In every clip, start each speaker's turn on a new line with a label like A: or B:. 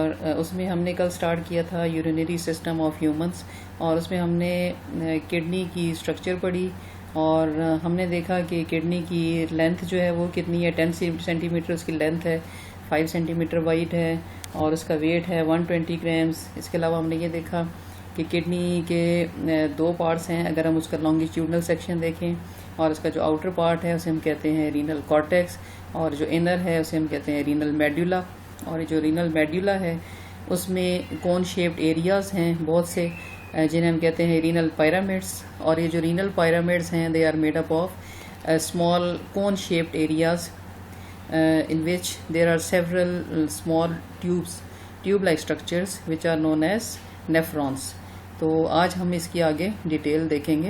A: और उसमें हमने कल स्टार्ट किया था यूरिनरी सिस्टम ऑफ ह्यूमंस, और उसमें हमने किडनी की स्ट्रक्चर पढ़ी और हमने देखा कि किडनी की लेंथ जो है वो कितनी है, 10 सेंटीमीटर उसकी लेंथ है, 5 सेंटीमीटर वाइड है और उसका वेट है 120 ग्राम्स। इसके अलावा हमने ये देखा कि किडनी के दो पार्ट्स हैं। अगर हम उसका लॉन्गिट्यूडनल सेक्शन देखें और उसका जो आउटर पार्ट है उसे हम कहते हैं रीनल कॉर्टेक्स, और जो इनर है उसे हम कहते हैं रीनल मेड्यूला। और जो रीनल मेड्यूला है उसमें कोन शेप्ड एरियाज़ हैं बहुत से, जिन्हें हम कहते हैं रीनल पिरामिड्स। और ये जो रीनल पिरामिड्स हैं they are made up of small cone shaped areas in which there are several small tube like structures which are known as nephrons। तो आज हम इसकी आगे डिटेल देखेंगे।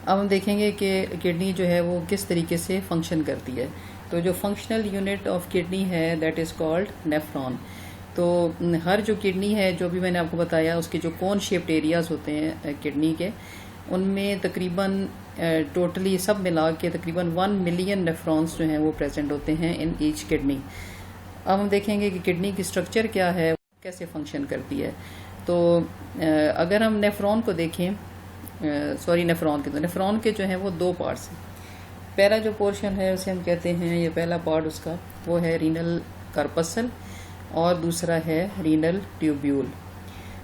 A: अब हम देखेंगे कि किडनी जो है वो किस तरीके से फंक्शन करती है। तो जो फंक्शनल यूनिट ऑफ किडनी है दैट इज़ कॉल्ड नेफ्रॉन। तो हर जो किडनी है, जो भी मैंने आपको बताया, उसके जो कोन शेप्ड एरियाज़ होते हैं किडनी के, उनमें तकरीबन टोटली सब मिला के तकरीबन 1 मिलियन नेफ्रॉन्स जो हैं वो प्रेजेंट होते हैं इन ईच किडनी। अब हम देखेंगे कि किडनी की स्ट्रक्चर क्या है, कैसे फंक्शन करती है। तो अगर हम नेफ्रॉन को देखें, नेफ्रॉन के जो हैं वो दो पार्ट्स हैं। पहला जो पोर्शन है उसे हम कहते हैं, ये पहला पार्ट उसका वो है रीनल कार्पसल, और दूसरा है रीनल ट्यूब्यूल।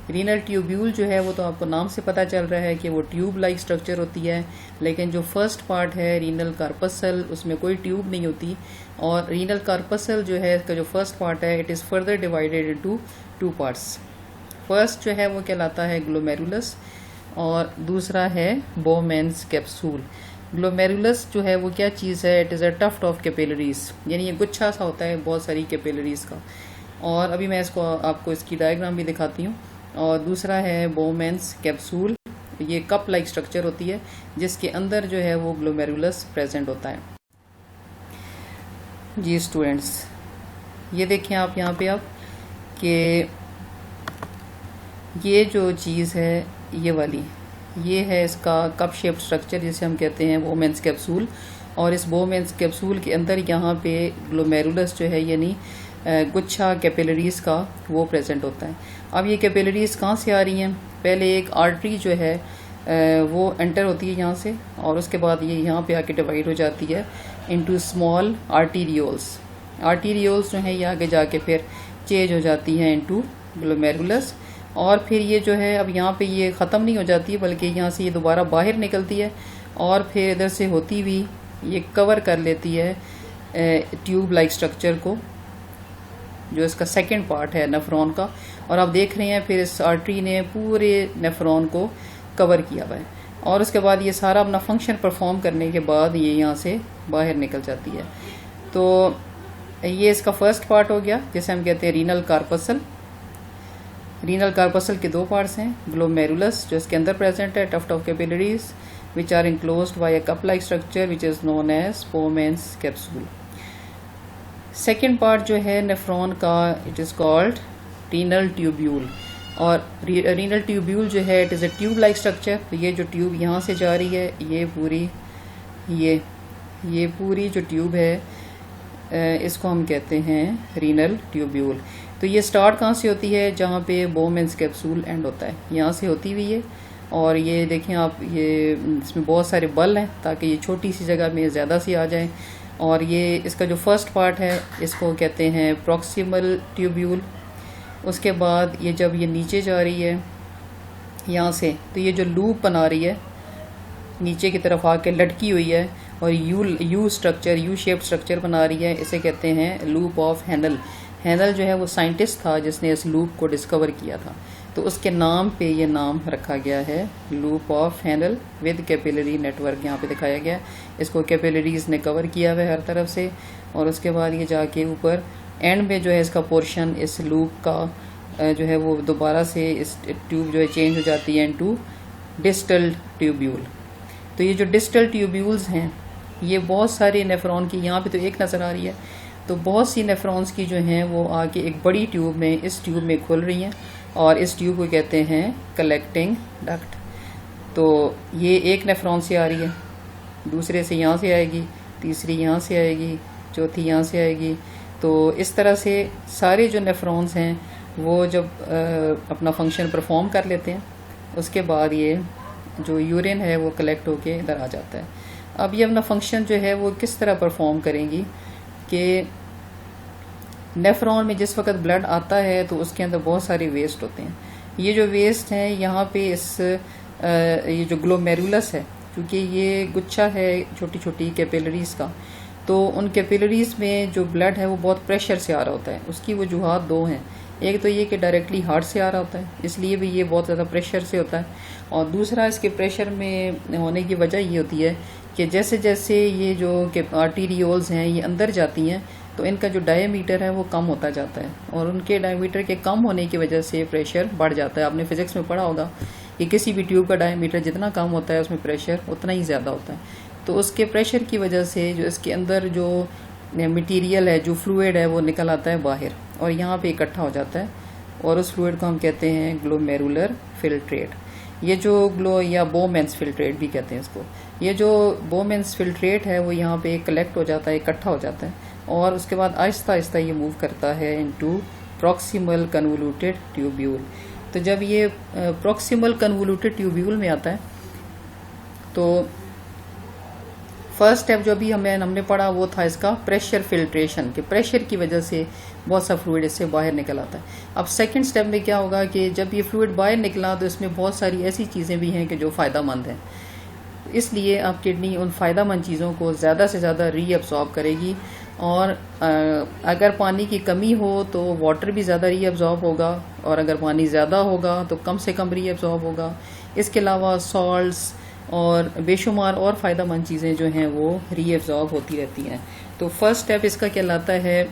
A: रीनल ट्यूब्यूल जो है वो तो आपको नाम से पता चल रहा है कि वो ट्यूब लाइक स्ट्रक्चर होती है, लेकिन जो फर्स्ट पार्ट है रीनल कार्पसल उसमें कोई ट्यूब नहीं होती। और रीनल कार्पसल जो है इसका जो फर्स्ट पार्ट है it is further divided into 2 parts. First जो है वो कहलाता है ग्लोमेरुलस और दूसरा है बोमेन्स कैप्सूल। ग्लोमेरुलस जो है वो क्या चीज़ है, it is a tuft of capillaries, यानी ये गुच्छा सा होता है बहुत सारी कैपिलरीज का। और अभी मैं इसको आपको इसकी डायग्राम भी दिखाती हूँ। और दूसरा है बोमेन्स कैप्सूल, ये कप लाइक स्ट्रक्चर होती है जिसके अंदर जो है वो ग्लोमेरुलस प्रेजेंट होता है। जी स्टूडेंट्स, ये देखें आप यहाँ पे आप कि ये जो चीज़ है ये वाली, ये है इसका कप शेप्ड स्ट्रक्चर जिसे हम कहते हैं बोमेन्स कैप्सूल। और इस बोमेन्स कैप्सूल के अंदर यहाँ पे ग्लोमेरुलस जो है यानी गुच्छा कैपिलरीज का वो प्रेजेंट होता है। अब ये कैपिलरीज कहाँ से आ रही हैं, पहले एक आर्टरी जो है वो एंटर होती है यहाँ से, और उसके बाद ये यहाँ पे आके डिवाइड हो जाती है इनटू स्मॉल आर्टीरियोल्स। आर्टीरियोल्स जो है ये आगे जाके फिर चेंज हो जाती हैं इनटू ग्लोमेरुलस। और फिर ये जो है अब यहाँ पे ये ख़त्म नहीं हो जाती बल्कि यहाँ से ये दोबारा बाहर निकलती है और फिर इधर से होती हुई ये कवर कर लेती है ट्यूब लाइक स्ट्रक्चर को, जो इसका सेकंड पार्ट है नेफ्रॉन का। और आप देख रहे हैं फिर इस आर्टरी ने पूरे नेफ्रॉन को कवर किया हुआ है, और उसके बाद ये सारा अपना फंक्शन परफॉर्म करने के बाद ये यहाँ से बाहर निकल जाती है। तो ये इसका फर्स्ट पार्ट हो गया जिसे हम कहते हैं रीनल कार्पसल। रीनल कार्पसल के दो पार्ट्स हैं, ग्लोमेरुलस जो इसके अंदर प्रेजेंट है, tuft of capillaries which are enclosed by a cup like structure which is known as Bowman's capsule. Second part जो है नेफ्रॉन का it is called renal tubule. और रीनल ट्यूब्यूल जो है it is a tube like structure. तो ये जो tube यहाँ से जा रही है ये पूरी जो ट्यूब है इसको हम कहते हैं रीनल ट्यूब्यूल। तो ये स्टार्ट कहाँ से होती है, जहाँ पे बोमेन्स कैप्सूल एंड होता है, यहाँ से होती हुई है। और ये देखें आप, ये इसमें बहुत सारे बल हैं ताकि ये छोटी सी जगह में ज़्यादा सी आ जाए। और ये इसका जो फर्स्ट पार्ट है इसको कहते हैं प्रॉक्सिमल ट्यूब्यूल। उसके बाद ये जब ये नीचे जा रही है यहाँ से, तो ये जो लूप बना रही है नीचे की तरफ आके लटकी हुई है और यू शेप्ड स्ट्रक्चर बना रही है, इसे कहते हैं लूप ऑफ हैनल। हैनल जो है वो साइंटिस्ट था जिसने इस लूप को डिस्कवर किया था, तो उसके नाम पे ये नाम रखा गया है loop of Henle with capillary network. यहाँ पे दिखाया गया है, इसको कैपिलरीज ने कवर किया हुआ है हर तरफ से। और उसके बाद ये जाके ऊपर एंड में जो है इसका पोर्शन इस लूप का जो है वो दोबारा से इस ट्यूब जो है चेंज हो जाती है इनटू डिस्टल ट्यूब्यूल। तो ये जो डिस्टल ट्यूब्यूल्स हैं ये बहुत सारे नेफ्रॉन की, यहाँ पे तो एक नज़र आ रही है, तो बहुत सी नेफ्रॉन्स की जो हैं वो आके एक बड़ी ट्यूब में, इस ट्यूब में खुल रही हैं, और इस ट्यूब को कहते हैं कलेक्टिंग डक्ट। तो ये एक नेफ्रॉन से आ रही है, दूसरे से यहाँ से आएगी, तीसरी यहाँ से आएगी, चौथी यहाँ से आएगी, तो इस तरह से सारे जो नेफ्रॉन्स हैं वो जब अपना फंक्शन परफॉर्म कर लेते हैं, उसके बाद ये जो यूरिन है वो कलेक्ट होके इधर आ जाता है। अब ये अपना फंक्शन जो है वो किस तरह परफॉर्म करेंगी कि नेफ्रॉन में जिस वक्त ब्लड आता है तो उसके अंदर बहुत सारे वेस्ट होते हैं। ये जो वेस्ट हैं यहाँ पे ये जो ग्लोमेरुलस है, क्योंकि ये गुच्छा है छोटी छोटी कैपिलरीज का, तो उन कैपिलरीज में जो ब्लड है वो बहुत प्रेशर से आ रहा होता है। उसकी वजूहात दो हैं, एक तो ये कि डायरेक्टली हार्ट से आ रहा होता है, इसलिए भी ये बहुत ज़्यादा प्रेशर से होता है, और दूसरा इसके प्रेशर में होने की वजह ये होती है कि जैसे जैसे ये जो आर्टीरियोल्स हैं ये अंदर जाती हैं तो इनका जो डायमीटर है वो कम होता जाता है, और उनके डायमीटर के कम होने की वजह से प्रेशर बढ़ जाता है। आपने फिजिक्स में पढ़ा होगा कि किसी भी ट्यूब का डायमीटर जितना कम होता है उसमें प्रेशर उतना ही ज़्यादा होता है। तो उसके प्रेशर की वजह से जो इसके अंदर जो मटेरियल है, जो फ्लूइड है, वो निकल आता है बाहर और यहाँ पे इकट्ठा हो जाता है, और उस फ्लूइड को हम कहते हैं ग्लोमेरुलर फिल्ट्रेट। ये जो या बोमेंस फिल्ट्रेट भी कहते हैं इसको। ये जो बोमेंस फिल्ट्रेट है वो यहाँ पे कलेक्ट हो जाता है, इकट्ठा हो जाता है, और उसके बाद आहिस्ता आहिस्ता ये मूव करता है इनटू प्रॉक्सिमल कन्वोल्यूटेड ट्यूब्यूल। तो जब ये प्रॉक्सिमल कन्वोल्यूटेड ट्यूब्यूल में आता है तो फर्स्ट स्टेप जो अभी हमने पढ़ा वो था इसका प्रेशर फिल्ट्रेशन, के प्रेशर की वजह से बहुत सा फ्लूइड इससे बाहर निकल आता है। अब सेकंड स्टेप में क्या होगा कि जब ये फ्लूइड बाहर निकला तो इसमें बहुत सारी ऐसी चीज़ें भी हैं कि जो फ़ायदेमंद हैं, इसलिए अब किडनी उन फ़ायदेमंद चीज़ों को ज़्यादा से ज़्यादा रीअब्सॉर्ब करेगी, और अगर पानी की कमी हो तो वाटर भी ज़्यादा रीअब्सॉर्ब होगा, और अगर पानी ज़्यादा होगा तो कम से कम रीअब्सॉर्ब होगा। इसके अलावा सॉल्ट्स और बेशुमार और फ़ायदेमंद चीज़ें जो हैं वो रीअब्सॉर्ब होती रहती हैं। तो फर्स्ट स्टेप इसका कहलाता है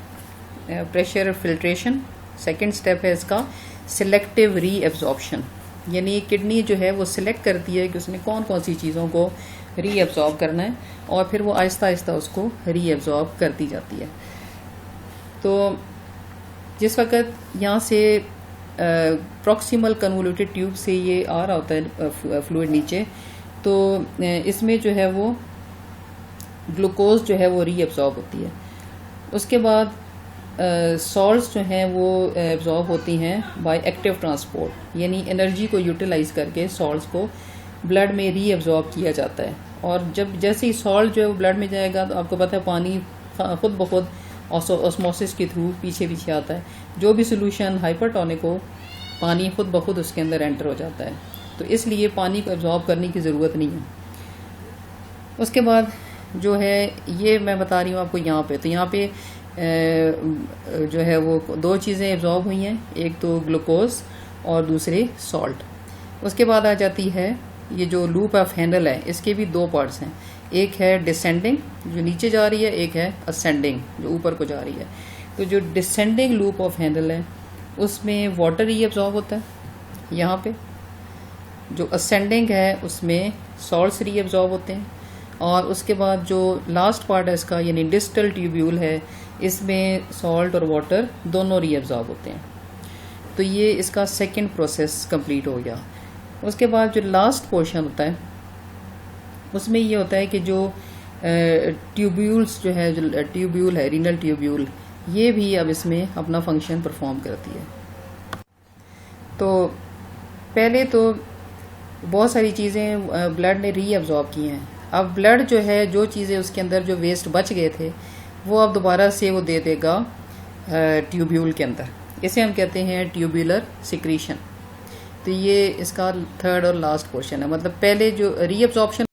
A: प्रेशर फिल्ट्रेशन। सेकंड स्टेप है इसका सिलेक्टिव रीअब्सॉर्प्शन, यानी किडनी जो है वो सिलेक्ट करती है कि उसने कौन कौन सी चीज़ों को रीअब्सॉर्ब करना है, और फिर वो आहिस्ता आहिस्ता उसको रीअब्सॉर्ब करती जाती है। तो जिस वक्त यहाँ से प्रॉक्सिमल कन्वोल्यूटेड ट्यूब से ये आ रहा होता है फ्लूइड नीचे, तो इसमें जो है वो ग्लूकोज जो है वो रीअब्सॉर्ब होती है। उसके बाद सॉल्ट्स जो हैं वो एब्जॉर्ब होती हैं बाय एक्टिव ट्रांसपोर्ट, यानी एनर्जी को यूटिलाइज करके सॉल्ट्स को ब्लड में रीअब्जॉर्ब किया जाता है। और जैसे ही सॉल्ट जो है वो ब्लड में जाएगा तो आपको पता है पानी खुद ब खुद ऑस्मोसिस के थ्रू पीछे पीछे आता है। जो भी सोल्यूशन हाइपरटोनिक हो, पानी खुद ब खुद उसके अंदर एंटर हो जाता है, तो इसलिए पानी को एब्जॉर्ब करने की ज़रूरत नहीं है। उसके बाद जो है ये मैं बता रही हूँ आपको यहाँ पे, तो यहाँ पे जो है वो दो चीज़ें एब्जॉर्ब हुई हैं, एक तो ग्लूकोज और दूसरे सॉल्ट। उसके बाद आ जाती है ये जो लूप ऑफ हैंडल है, इसके भी दो पार्ट्स हैं, एक है डिसेंडिंग जो नीचे जा रही है, एक है असेंडिंग जो ऊपर को जा रही है। तो जो डिसेंडिंग लूप ऑफ हैंडल है उसमें वाटर रीअब्सॉर्ब होता है यहाँ पे, जो असेंडिंग है उसमें सॉल्ट्स रीअब्सॉर्ब होते हैं, और उसके बाद जो लास्ट पार्ट है इसका यानी डिस्टल ट्यूब्यूल है, इसमें सॉल्ट और वाटर दोनों रीअब्सॉर्ब होते हैं। तो ये इसका सेकंड प्रोसेस कंप्लीट हो गया। उसके बाद जो लास्ट पोर्शन होता है उसमें ये होता है कि जो ट्यूब्यूल्स जो है, जो ट्यूब्यूल है रीनल ट्यूब्यूल, ये भी अब इसमें अपना फंक्शन परफॉर्म करती है। तो पहले तो बहुत सारी चीज़ें ब्लड ने रीअब्सॉर्ब की हैं। अब ब्लड जो है, जो चीज़ें उसके अंदर जो वेस्ट बच गए थे वो अब दोबारा से वो दे देगा ट्यूब्यूल के अंदर। इसे हम कहते हैं ट्यूब्यूलर सिक्रीशन। तो ये इसका थर्ड और लास्ट पोर्शन है, मतलब पहले जो रीअब्सॉर्प्शन